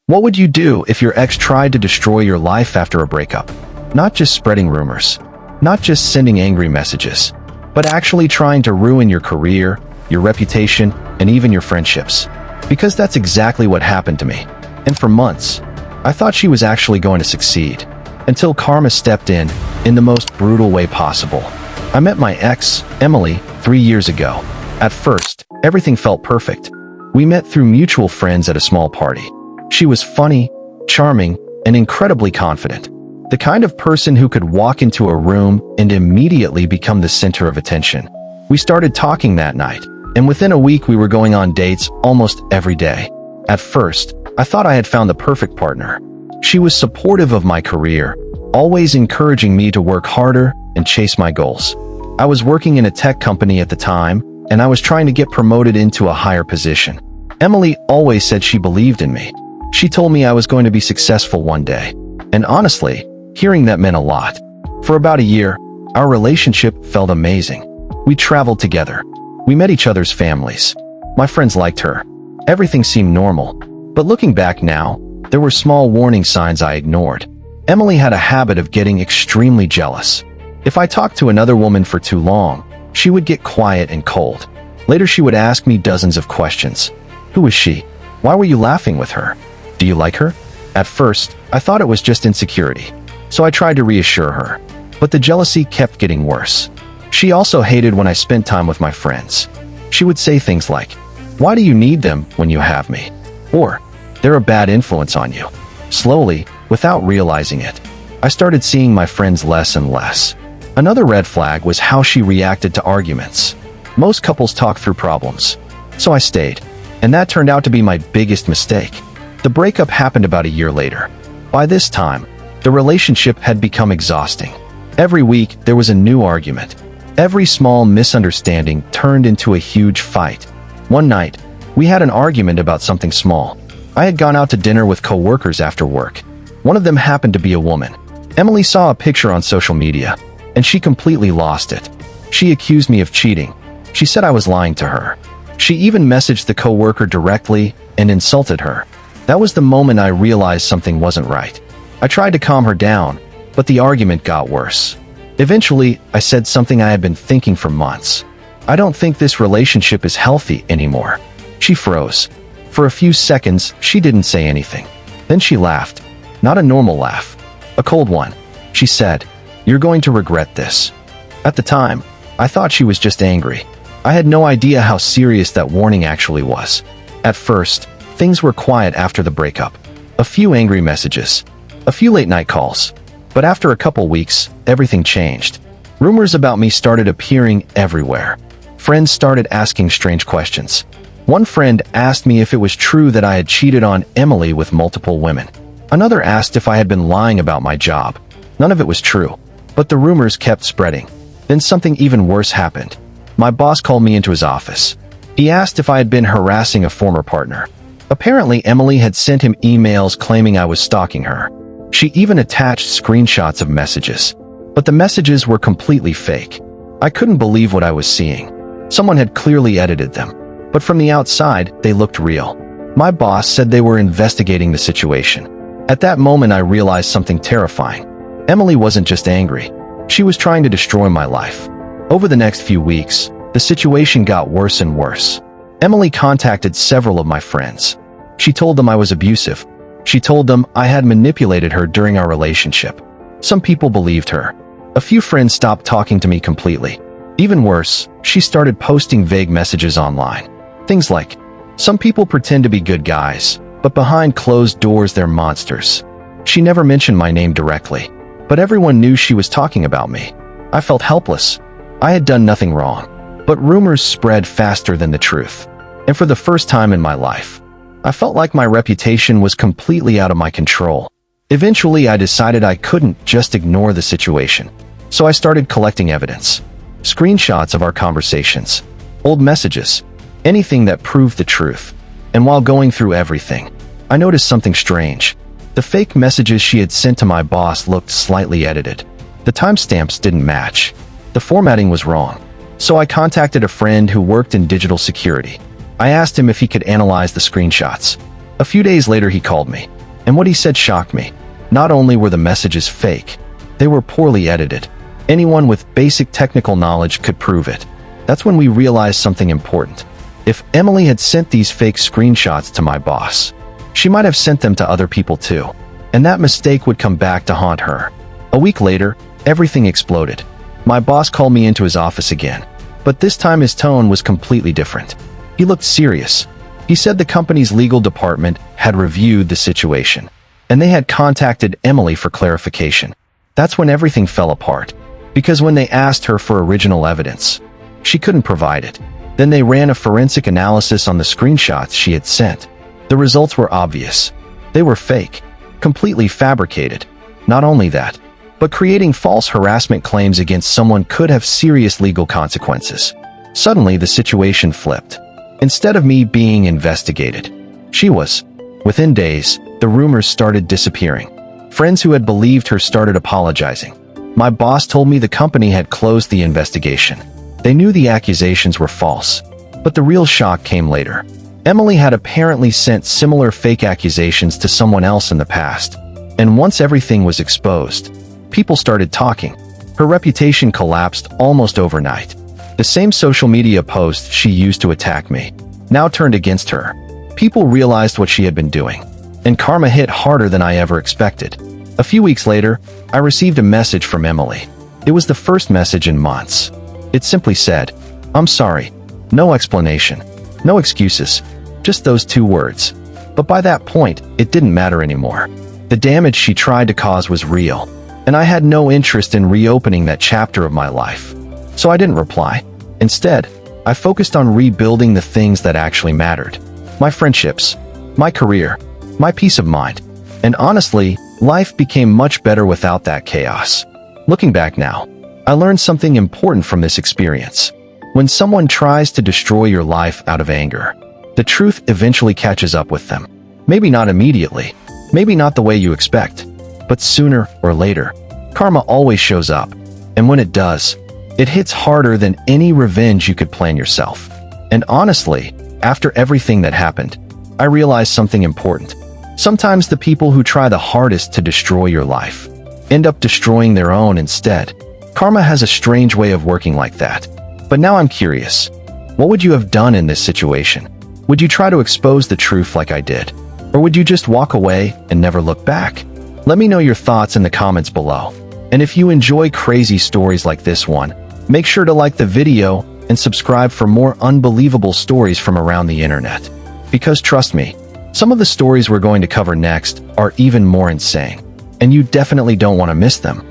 What would you do if your ex tried to destroy your life after a breakup? Not just spreading rumors, not just sending angry messages, but actually trying to ruin your career, your reputation, and even your friendships. Because that's exactly what happened to me. And for months, I thought she was actually going to succeed. Until karma stepped in the most brutal way possible. I met my ex, Emily, 3 years ago. At first, everything felt perfect. We met through mutual friends at a small party. She was funny, charming, and incredibly confident. The kind of person who could walk into a room and immediately become the center of attention. We started talking that night, and within a week we were going on dates almost every day. At first, I thought I had found the perfect partner. She was supportive of my career, always encouraging me to work harder and chase my goals. I was working in a tech company at the time, and I was trying to get promoted into a higher position. Emily always said she believed in me. She told me I was going to be successful one day. And honestly, hearing that meant a lot. For about a year, our relationship felt amazing. We traveled together. We met each other's families. My friends liked her. Everything seemed normal. But looking back now, there were small warning signs I ignored. Emily had a habit of getting extremely jealous. If I talked to another woman for too long, she would get quiet and cold. Later she would ask me dozens of questions. Who is she? Why were you laughing with her? Do you like her? At first, I thought it was just insecurity, so I tried to reassure her. But the jealousy kept getting worse. She also hated when I spent time with my friends. She would say things like, "Why do you need them when you have me?" Or, "They're a bad influence on you." Slowly, without realizing it, I started seeing my friends less and less. Another red flag was how she reacted to arguments. Most couples talk through problems. So I stayed. And that turned out to be my biggest mistake. The breakup happened about a year later. By this time, the relationship had become exhausting. Every week, there was a new argument. Every small misunderstanding turned into a huge fight. One night, we had an argument about something small. I had gone out to dinner with coworkers after work. One of them happened to be a woman. Emily saw a picture on social media, and she completely lost it. She accused me of cheating. She said I was lying to her. She even messaged the coworker directly and insulted her. That was the moment I realized something wasn't right. I tried to calm her down, but the argument got worse. Eventually, I said something I had been thinking for months. "I don't think this relationship is healthy anymore." She froze. For a few seconds, she didn't say anything. Then she laughed. Not a normal laugh. A cold one. She said, "You're going to regret this." At the time, I thought she was just angry. I had no idea how serious that warning actually was. At first, things were quiet after the breakup. A few angry messages. A few late-night calls. But after a couple weeks, everything changed. Rumors about me started appearing everywhere. Friends started asking strange questions. One friend asked me if it was true that I had cheated on Emily with multiple women. Another asked if I had been lying about my job. None of it was true. But the rumors kept spreading. Then something even worse happened. My boss called me into his office. He asked if I had been harassing a former partner. Apparently, Emily had sent him emails claiming I was stalking her. She even attached screenshots of messages. But the messages were completely fake. I couldn't believe what I was seeing. Someone had clearly edited them. But from the outside, they looked real. My boss said they were investigating the situation. At that moment, I realized something terrifying. Emily wasn't just angry. She was trying to destroy my life. Over the next few weeks, the situation got worse and worse. Emily contacted several of my friends. She told them I was abusive. She told them I had manipulated her during our relationship. Some people believed her. A few friends stopped talking to me completely. Even worse, she started posting vague messages online. Things like, "Some people pretend to be good guys, but behind closed doors they're monsters." She never mentioned my name directly, but everyone knew she was talking about me. I felt helpless. I had done nothing wrong, but rumors spread faster than the truth. And for the first time in my life, I felt like my reputation was completely out of my control. Eventually, I decided I couldn't just ignore the situation. So I started collecting evidence. Screenshots of our conversations, old messages, anything that proved the truth. And while going through everything, I noticed something strange. The fake messages she had sent to my boss looked slightly edited. The timestamps didn't match. The formatting was wrong. So I contacted a friend who worked in digital security. I asked him if he could analyze the screenshots. A few days later he called me, and what he said shocked me. Not only were the messages fake, they were poorly edited. Anyone with basic technical knowledge could prove it. That's when we realized something important. If Emily had sent these fake screenshots to my boss, she might have sent them to other people too, and that mistake would come back to haunt her. A week later, everything exploded. My boss called me into his office again, but this time his tone was completely different. He looked serious. He said the company's legal department had reviewed the situation, and they had contacted Emily for clarification. That's when everything fell apart, because when they asked her for original evidence, she couldn't provide it. Then they ran a forensic analysis on the screenshots she had sent. The results were obvious. They were fake, completely fabricated. Not only that, but creating false harassment claims against someone could have serious legal consequences. Suddenly, the situation flipped. Instead of me being investigated, she was. Within days, the rumors started disappearing. Friends who had believed her started apologizing. My boss told me the company had closed the investigation. They knew the accusations were false, but the real shock came later. Emily had apparently sent similar fake accusations to someone else in the past, and once everything was exposed, people started talking. Her reputation collapsed almost overnight. The same social media posts she used to attack me now turned against her. People realized what she had been doing, and karma hit harder than I ever expected. A few weeks later, I received a message from Emily. It was the first message in months. It simply said, "I'm sorry." No explanation, no excuses, just those two words. But by that point, it didn't matter anymore. The damage she tried to cause was real, and I had no interest in reopening that chapter of my life. So I didn't reply. Instead, I focused on rebuilding the things that actually mattered. My friendships, my career, my peace of mind. And honestly, life became much better without that chaos. Looking back now, I learned something important from this experience. When someone tries to destroy your life out of anger, the truth eventually catches up with them. Maybe not immediately, maybe not the way you expect, but sooner or later, karma always shows up. And when it does, it hits harder than any revenge you could plan yourself. And honestly, after everything that happened, I realized something important. Sometimes the people who try the hardest to destroy your life end up destroying their own instead. Karma has a strange way of working like that. But now I'm curious. What would you have done in this situation? Would you try to expose the truth like I did? Or would you just walk away and never look back? Let me know your thoughts in the comments below. And if you enjoy crazy stories like this one, make sure to like the video and subscribe for more unbelievable stories from around the internet. Because trust me, some of the stories we're going to cover next are even more insane, and you definitely don't want to miss them.